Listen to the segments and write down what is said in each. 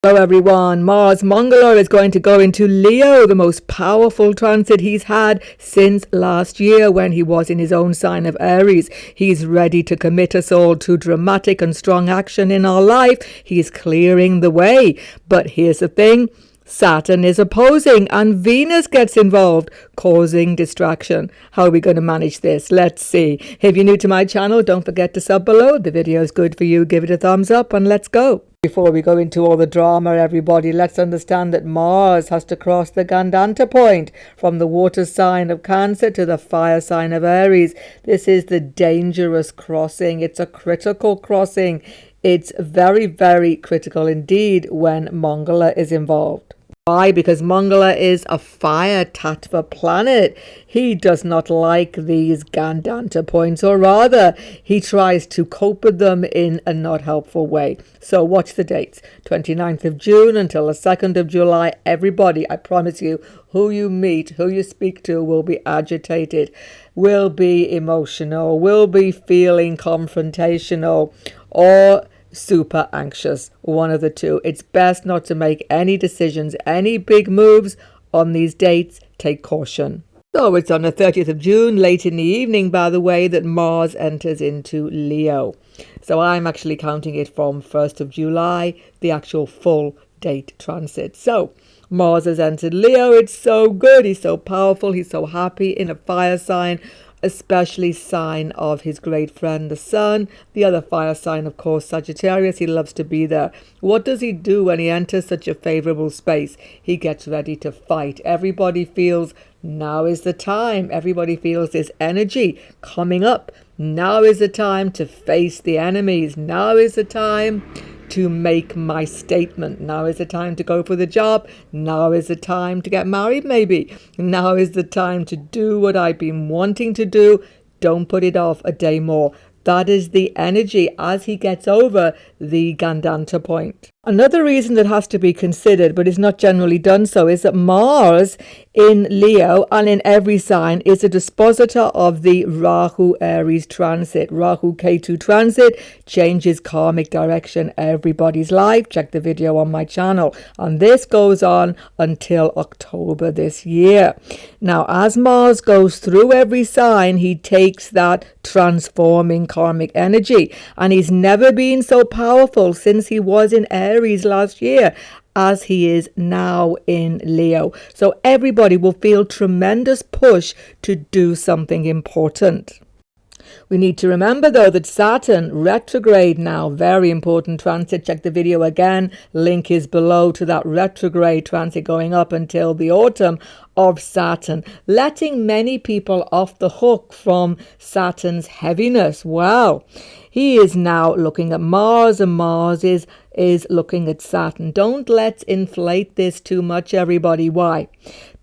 Hello everyone, Mars Mangala is going to go into Leo, the most powerful transit he's had since last year when he was in his own sign of Aries. He's ready to commit us all to dramatic and strong action in our life. He's clearing the way. But here's the thing. Saturn is opposing and Venus gets involved, causing distraction. How are we going to manage this? Let's see. If you're new to my channel, don't forget to sub below. The video is good for you. Give it a thumbs up and let's go. Before we go into all the drama, everybody, let's understand that Mars has to cross the GANDANTA point from the water sign of Cancer to the fire sign of Aries. This is the dangerous crossing. It's a critical crossing. It's very, very critical indeed when Mangala is involved. Why? Because Mangala is a fire tattva planet. He does not like these GANDANTA points, or rather, he tries to cope with them in a not helpful way. So watch the dates. 29th of June until the 2nd of July. Everybody, I promise you, who you meet, who you speak to will be agitated, will be emotional, will be feeling confrontational, or super anxious, one of the two. It's best not to make any decisions, any big moves on these dates. Take caution. So it's on the 30th of June, late in the evening, by the way, that Mars enters into Leo. So I'm actually counting it from 1st of July, the actual full date transit. So Mars has entered Leo. It's so good. He's so powerful. He's so happy in a fire sign, especially sign of his great friend the sun. The other fire sign, of course, Sagittarius. He loves to be there. What does he do when he enters such a favorable space? He gets ready to fight. Everybody feels now is the time. Everybody feels this energy coming up. Now is the time to face the enemies. Now is the time to make my statement. Now is the time to go for the job. Now is the time to get married, maybe. Now is the time to do what I've been wanting to do. Don't put it off a day more. That is the energy as he gets over the GANDANTA point. Another reason that has to be considered, but is not generally done so, is that Mars in Leo and in every sign is a dispositor of the Rahu Aries transit. Rahu Ketu transit changes karmic direction everybody's life. Check the video on my channel. And this goes on until October this year. Now, as Mars goes through every sign, he takes that transforming karmic energy. And he's never been so powerful since he was in Aries last year as he is now in Leo. So everybody will feel tremendous push to do something important. We need to remember, though, that Saturn retrograde now, very important transit. Check the video again. Link is below to that retrograde transit going up until the autumn of Saturn, letting many people off the hook from Saturn's heaviness. Wow. He is now looking at Mars and Mars is looking at Saturn. Don't let's inflate this too much, everybody. Why?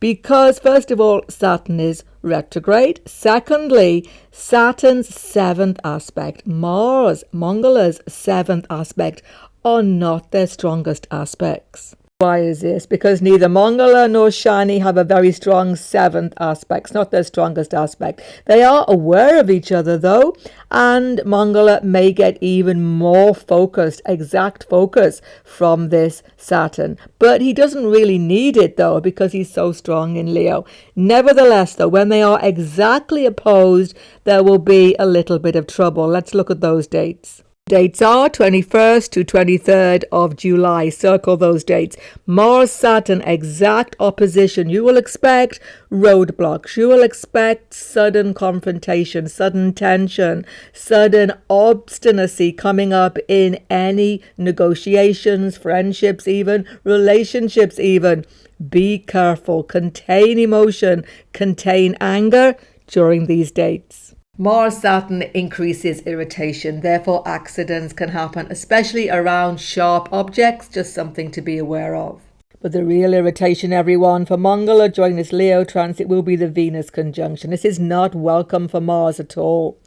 Because, first of all, Saturn is retrograde. Secondly, Saturn's seventh aspect, Mars, Mangala's seventh aspect, are not their strongest aspects. Why is this? Because neither Mangala nor Shani have a very strong seventh aspect. It's not their strongest aspect. They are aware of each other, though, and Mangala may get even more focused, exact focus from this Saturn. But he doesn't really need it, though, because he's so strong in Leo. Nevertheless, though, when they are exactly opposed, there will be a little bit of trouble. Let's look at those dates. Dates are 21st to 23rd of July. Circle those dates. Mars, Saturn, exact opposition. You will expect roadblocks. You will expect sudden confrontation, sudden tension, sudden obstinacy coming up in any negotiations, friendships even, relationships even. Be careful. Contain emotion. Contain anger during these dates. Mars-Saturn increases irritation, therefore accidents can happen, especially around sharp objects, just something to be aware of. But the real irritation, everyone, for Mangala during this Leo transit will be the Venus conjunction. This is not welcome for Mars at all.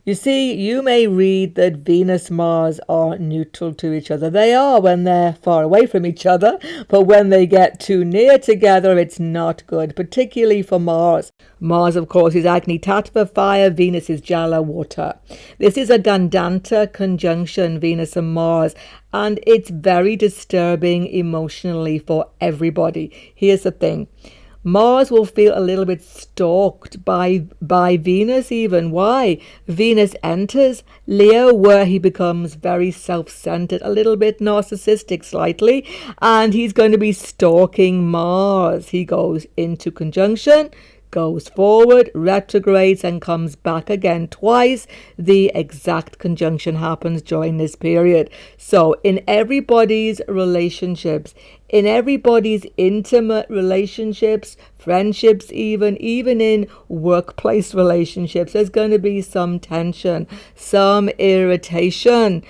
You see, you may read that Venus Mars are neutral to each other. They are when they're far away from each other, but when they get too near together, it's not good, particularly for Mars. Mars, of course, is Agni Tattva, fire. Venus is Jala, water. This is a Gandanta conjunction, Venus and Mars, and it's very disturbing emotionally for everybody. Here's the thing. Mars will feel a little bit stalked by Venus even. Why? Venus enters Leo, where he becomes very self-centered, a little bit narcissistic slightly, and he's going to be stalking Mars. He goes into conjunction, goes forward, retrogrades, and comes back again twice. The exact conjunction happens during this period. So in everybody's relationships, in everybody's intimate relationships, friendships, even in workplace relationships, there's going to be some tension, some irritation,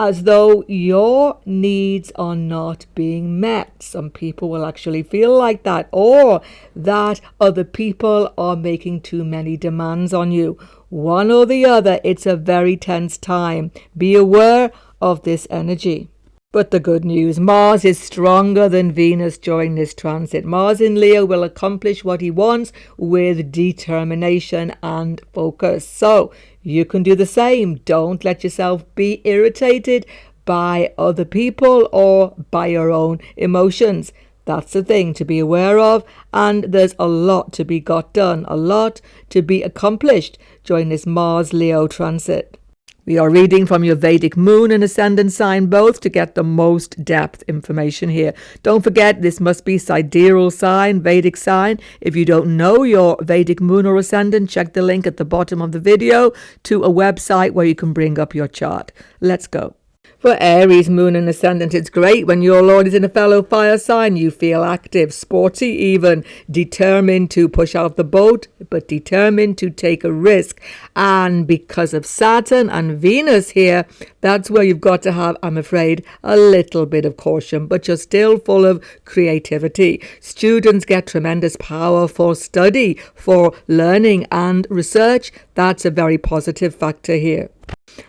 as though your needs are not being met. Some people will actually feel like that, or that other people are making too many demands on you. One or the other, it's a very tense time. Be aware of this energy. But the good news, Mars is stronger than Venus during this transit. Mars in Leo will accomplish what he wants with determination and focus. So you can do the same. Don't let yourself be irritated by other people or by your own emotions. That's the thing to be aware of, and there's a lot to be got done, a lot to be accomplished during this Mars-Leo transit. We are reading from your Vedic Moon and Ascendant sign both to get the most depth information here. Don't forget, this must be sidereal sign, Vedic sign. If you don't know your Vedic Moon or Ascendant, check the link at the bottom of the video to a website where you can bring up your chart. Let's go. For Aries, Moon and Ascendant, it's great when your Lord is in a fellow fire sign. You feel active, sporty even, determined to push out the boat, but determined to take a risk. And because of Saturn and Venus here, that's where you've got to have, I'm afraid, a little bit of caution, but you're still full of creativity. Students get tremendous power for study, for learning and research. That's a very positive factor here.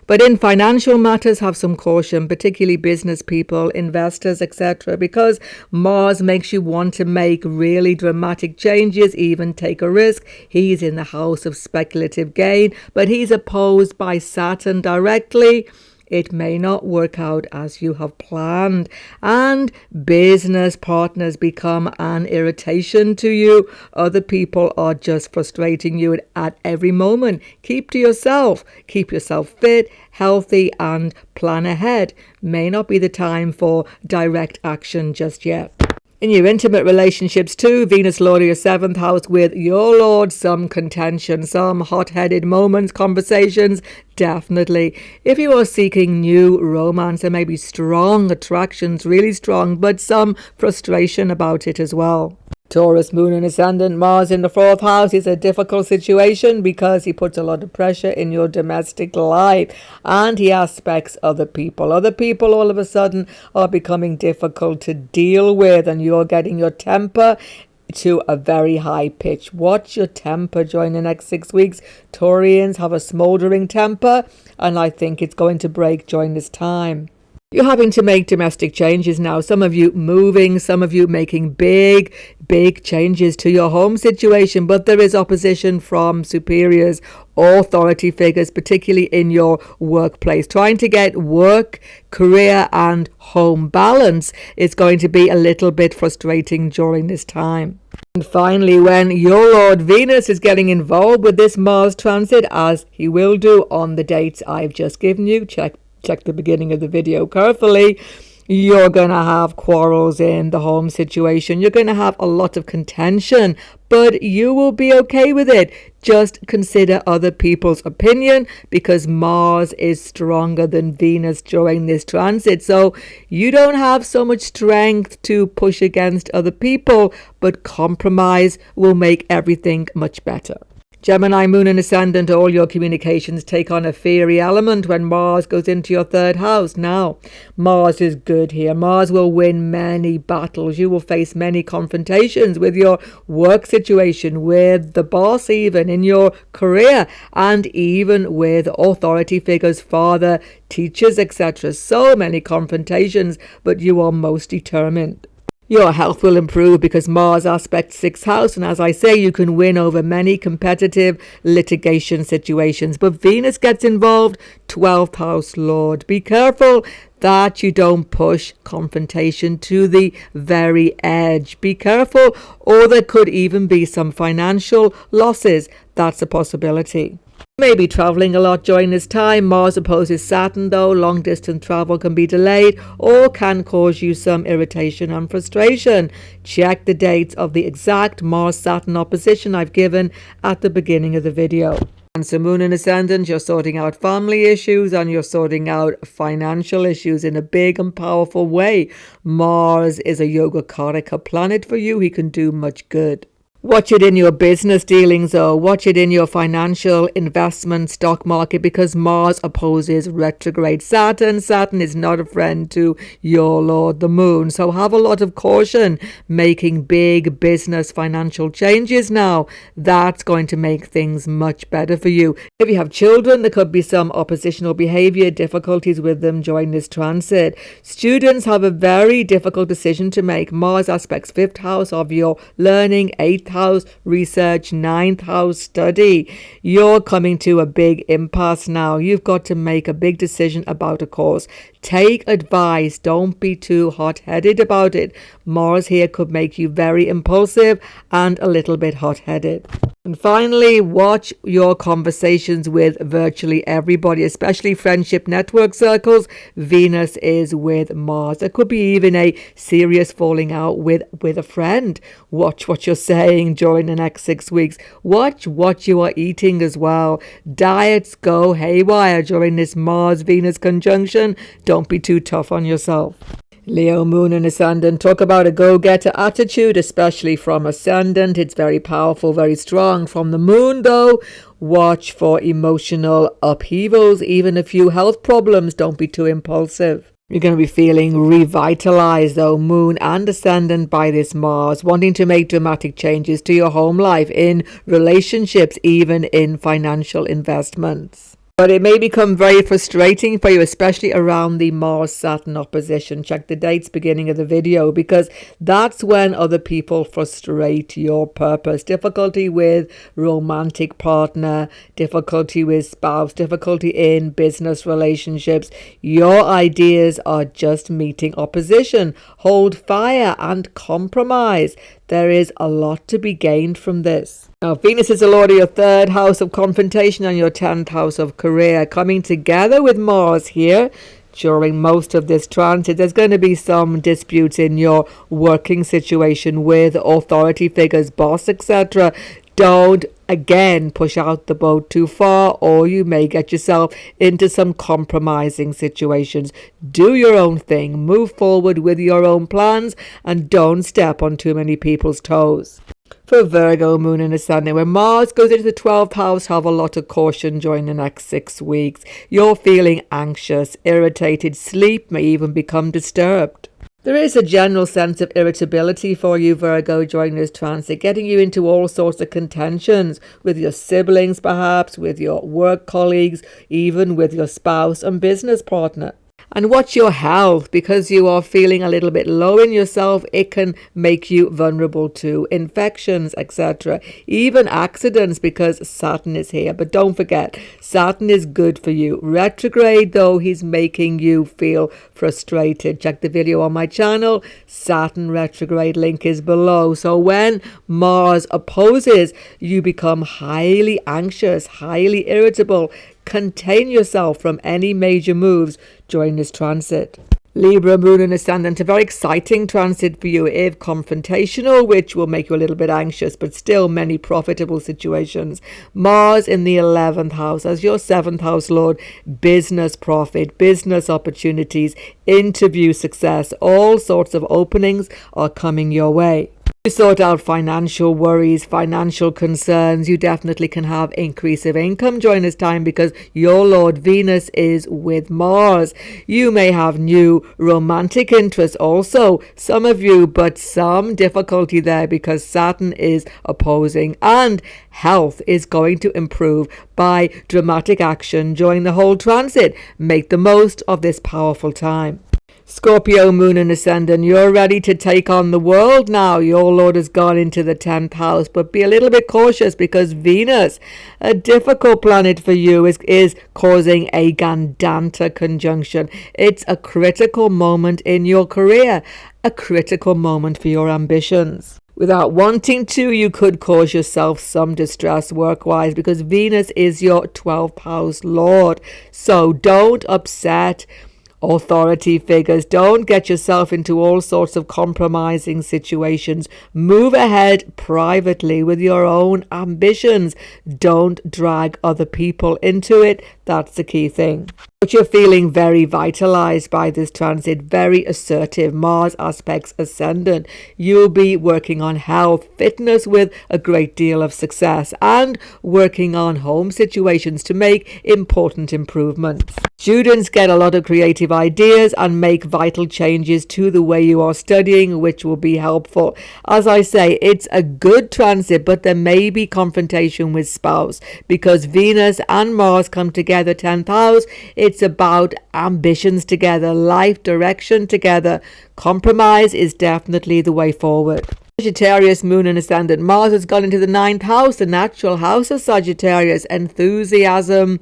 But in financial matters, have some caution, particularly business people, investors, etc., because Mars makes you want to make really dramatic changes, even take a risk. He's in the house of speculative gain, but he's opposed by Saturn directly. It may not work out as you have planned, and business partners become an irritation to you. Other people are just frustrating you at every moment. Keep to yourself. Keep yourself fit, healthy, and plan ahead. May not be the time for direct action just yet. In your intimate relationships too, Venus Lord of your 7th house with your Lord, some contention, some hot-headed moments, conversations, definitely. If you are seeking new romance, there may be strong attractions, really strong, but some frustration about it as well. Taurus, Moon and Ascendant, Mars in the 4th house is a difficult situation because he puts a lot of pressure in your domestic life and he aspects other people. Other people all of a sudden are becoming difficult to deal with and you're getting your temper to a very high pitch. Watch your temper during the next 6 weeks. Taurians have a smoldering temper and I think it's going to break during this time. You're having to make domestic changes now. Some of you moving, some of you making big changes to your home situation. But there is opposition from superiors, authority figures, particularly in your workplace. Trying to get work, career and home balance is going to be a little bit frustrating during this time. And finally, when your Lord Venus is getting involved with this Mars transit, as he will do on the dates I've just given you, check the beginning of the video carefully, you're going to have quarrels in the home situation. You're going to have a lot of contention, but you will be okay with it. Just consider other people's opinion because Mars is stronger than Venus during this transit. So you don't have so much strength to push against other people, but compromise will make everything much better. Gemini, Moon and Ascendant, all your communications take on a fiery element when Mars goes into your third house. Now, Mars is good here. Mars will win many battles. You will face many confrontations with your work situation, with the boss, even in your career, and even with authority figures, father, teachers, etc. So many confrontations, but you are most determined. Your health will improve because Mars aspects 6th house, and as I say, you can win over many competitive litigation situations. But Venus gets involved, 12th house lord. Be careful that you don't push confrontation to the very edge. Be careful, or there could even be some financial losses. That's a possibility. Maybe traveling a lot during this time. Mars opposes Saturn though. Long distance travel can be delayed or can cause you some irritation and frustration. Check the dates of the exact Mars-Saturn opposition I've given at the beginning of the video. Cancer, Moon and Ascendant, you're sorting out family issues and you're sorting out financial issues in a big and powerful way. Mars is a Yogacarika planet for you. He can do much good. Watch it in your business dealings though. Watch it in your financial investment stock market because Mars opposes retrograde Saturn. Saturn is not a friend to your Lord the Moon. So have a lot of caution making big business financial changes now. That's going to make things much better for you. If you have children, there could be some oppositional behavior, difficulties with them during this transit. Students have a very difficult decision to make. Mars aspects 5th house of your learning, 8th house research, 9th house study. You're coming to a big impasse now. You've got to make a big decision about a course. Take advice. Don't be too hot-headed about it. Mars here could make you very impulsive and a little bit hot-headed. And finally, watch your conversations with virtually everybody, especially friendship network circles. Venus is with Mars. There could be even a serious falling out with a friend. Watch what you're saying during the next 6 weeks. Watch what you are eating as well. Diets go haywire during this Mars-Venus conjunction. Don't be too tough on yourself. Leo, Moon and Ascendant, talk about a go-getter attitude, especially from Ascendant. It's very powerful, very strong. From the Moon, though, watch for emotional upheavals, even a few health problems. Don't be too impulsive. You're going to be feeling revitalized, though, Moon and Ascendant, by this Mars, wanting to make dramatic changes to your home life, in relationships, even in financial investments. But it may become very frustrating for you, especially around the Mars-Saturn opposition. Check the dates beginning of the video because that's when other people frustrate your purpose. Difficulty with romantic partner, difficulty with spouse, difficulty in business relationships. Your ideas are just meeting opposition. Hold fire and compromise. There is a lot to be gained from this. Now, Venus is the lord of your 3rd house of confrontation and your 10th house of career. Coming together with Mars here during most of this transit, there's going to be some disputes in your working situation with authority figures, boss, etc. Don't, again, push out the boat too far or you may get yourself into some compromising situations. Do your own thing. Move forward with your own plans and don't step on too many people's toes. For Virgo, Moon and Ascendant, when Mars goes into the 12th house, have a lot of caution during the next 6 weeks. You're feeling anxious, irritated. Sleep may even become disturbed. There is a general sense of irritability for you, Virgo, during this transit, getting you into all sorts of contentions with your siblings, perhaps, with your work colleagues, even with your spouse and business partner. And watch your health, because you are feeling a little bit low in yourself. It can make you vulnerable to infections, etc. Even accidents, because Saturn is here. But don't forget, Saturn is good for you. Retrograde, though, he's making you feel frustrated. Check the video on my channel. Saturn retrograde link is below. So when Mars opposes, you become highly anxious, highly irritable. Contain yourself from any major moves during this transit. Libra, Moon and Ascendant, a very exciting transit for you if confrontational, which will make you a little bit anxious, but still many profitable situations. Mars in the 11th house as your 7th house lord, business profit, business opportunities, interview success, all sorts of openings are coming your way. You sort out financial worries, financial concerns. You definitely can have increase of income during this time because your Lord Venus is with Mars. You may have new romantic interests also, some of you, but some difficulty there because Saturn is opposing, and health is going to improve by dramatic action during the whole transit. Make the most of this powerful time. Scorpio, Moon and Ascendant, you're ready to take on the world now. Your Lord has gone into the 10th house, but be a little bit cautious because Venus, a difficult planet for you, is causing a GANDANTA conjunction. It's a critical moment in your career, a critical moment for your ambitions. Without wanting to, you could cause yourself some distress work-wise because Venus is your 12th house Lord. So don't upset authority figures. Don't get yourself into all sorts of compromising situations. Move ahead privately with your own ambitions. Don't drag other people into it. That's the key thing. But you're feeling very vitalized by this transit, very assertive. Mars aspects ascendant. You'll be working on health, fitness with a great deal of success, and working on home situations to make important improvements. Students get a lot of creative ideas and make vital changes to the way you are studying, which will be helpful. As I say, it's a good transit, but there may be confrontation with spouse because Venus and Mars come together 10th house. It's about ambitions together, life direction together. Compromise is definitely the way forward. Sagittarius, Moon and Ascendant. Mars has gone into the 9th house, the natural house of Sagittarius. Enthusiasm,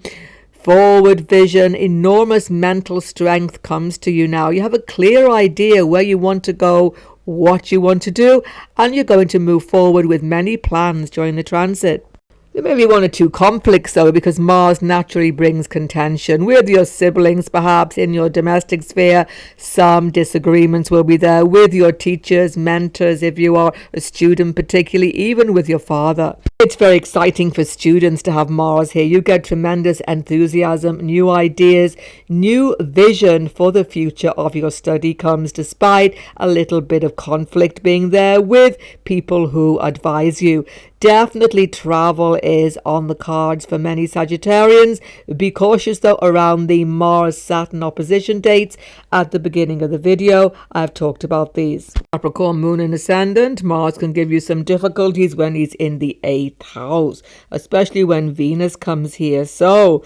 forward vision, enormous mental strength comes to you now. You have a clear idea where you want to go, what you want to do, and you're going to move forward with many plans during the transit. There may be one or two conflicts though, because Mars naturally brings contention with your siblings, perhaps in your domestic sphere. Some disagreements will be there with your teachers, mentors, if you are a student, particularly even with your father. It's very exciting for students to have Mars here. You get tremendous enthusiasm, new ideas, new vision for the future of your study comes despite a little bit of conflict being there with people who advise you. Definitely travel is on the cards for many Sagittarians. Be cautious though around the Mars-Saturn opposition dates. At the beginning of the video, I've talked about these. Capricorn, Moon and Ascendant. Mars can give you some difficulties when he's in the 8th house, especially when Venus comes here. So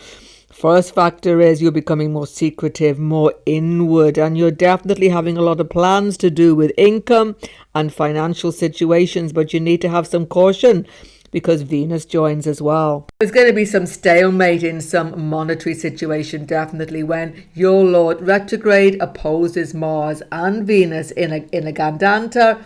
first factor is you're becoming more secretive, more inward, and you're definitely having a lot of plans to do with income and financial situations, but you need to have some caution because Venus joins as well. There's going to be some stalemate in some monetary situation, definitely, when your Lord retrograde opposes Mars and Venus in a GANDANTA.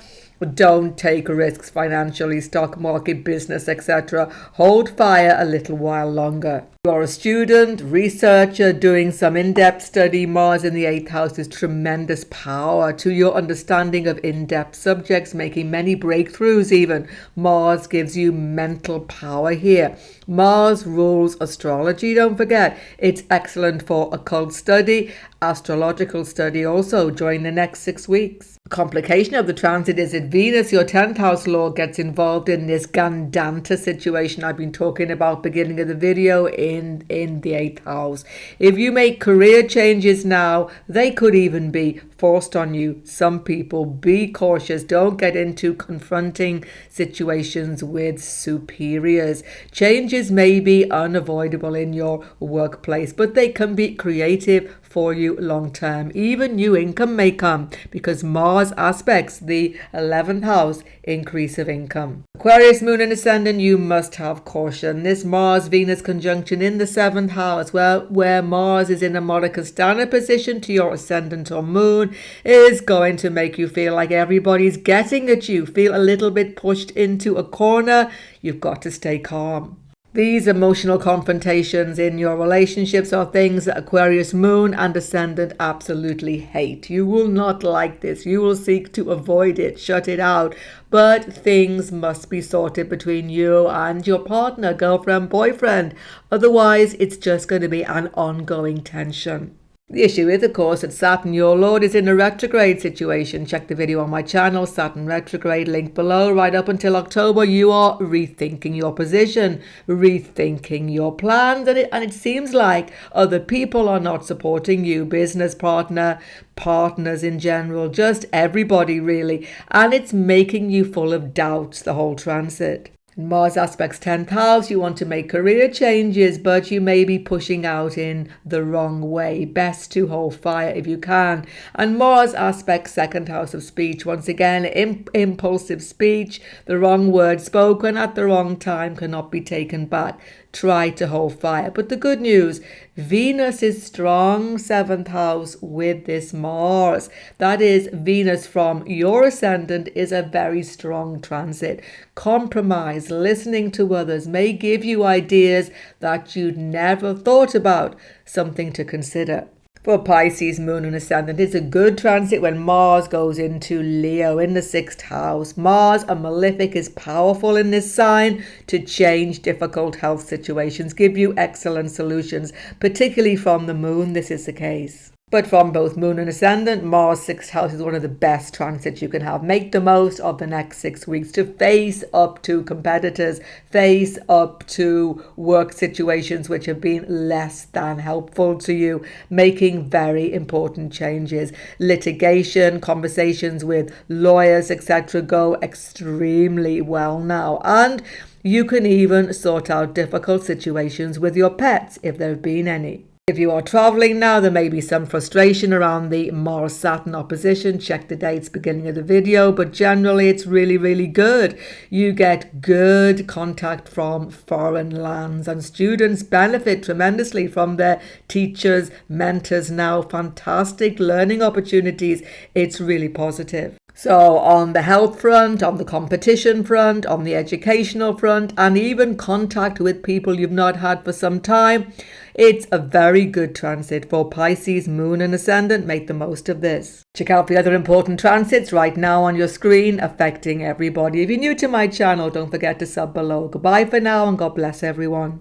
Don't take risks financially, stock market, business, etc. Hold fire a little while longer. You are a student, researcher, doing some in-depth study. Mars in the 8th house is tremendous power to your understanding of in-depth subjects, making many breakthroughs even. Mars gives you mental power here. Mars rules astrology, don't forget. It's excellent for occult study, astrological study also during the next 6 weeks. The complication of the transit is that Venus, your 10th house lord, gets involved in this GANDANTA situation I've been talking about beginning of the video in the 8th house. If you make career changes now, they could even be forced on you. Some people, be cautious. Don't get into confronting situations with superiors. Changes may be unavoidable in your workplace, but they can be creative for you long term. Even new income may come because Mars aspects the 11th house, increase of income. Aquarius, Moon and Ascendant, you must have caution. This Mars-Venus conjunction in the 7th house, where Mars is in a Modicastana position to your Ascendant or Moon, is going to make you feel like everybody's getting at you, feel a little bit pushed into a corner. You've got to stay calm. These emotional confrontations in your relationships are things that Aquarius, Moon and Ascendant absolutely hate. You will not like this. You will seek to avoid it, shut it out. But things must be sorted between you and your partner, girlfriend, boyfriend. Otherwise, it's just going to be an ongoing tension. The issue is, of course, that Saturn, your Lord, is in a retrograde situation. Check the video on my channel, Saturn retrograde, link below. Right up until October, you are rethinking your position, rethinking your plans, and it seems like other people are not supporting you, business partner, partners in general, just everybody really, and it's making you full of doubts, the whole transit. Mars aspects 10th house, you want to make career changes, but you may be pushing out in the wrong way. Best to hold fire if you can. And Mars aspects 2nd house of speech, once again, impulsive speech, the wrong word spoken at the wrong time cannot be taken back. Try to hold fire. But the good news, Venus is strong 7th house with this Mars. That is, Venus from your ascendant is a very strong transit. Compromise, listening to others may give you ideas that you'd never thought about, something to consider. For Pisces, moon and ascendant, it's a good transit when Mars goes into Leo in the 6th house. Mars, a malefic, is powerful in this sign to change difficult health situations, give you excellent solutions, particularly from the moon, this is the case. But from both moon and ascendant, Mars 6th house is one of the best transits you can have. Make the most of the next 6 weeks to face up to competitors, face up to work situations which have been less than helpful to you, making very important changes. Litigation, conversations with lawyers, etc. go extremely well now. And you can even sort out difficult situations with your pets if there have been any. If you are traveling now, there may be some frustration around the Mars-Saturn opposition. Check the dates beginning of the video, but generally it's really, really good. You get good contact from foreign lands, and students benefit tremendously from their teachers, mentors now. Fantastic learning opportunities. It's really positive. So on the health front, on the competition front, on the educational front, and even contact with people you've not had for some time, it's a very good transit for Pisces, moon and ascendant. Make the most of this. Check out the other important transits right now on your screen affecting everybody. If you're new to my channel, don't forget to sub below. Goodbye for now and God bless everyone.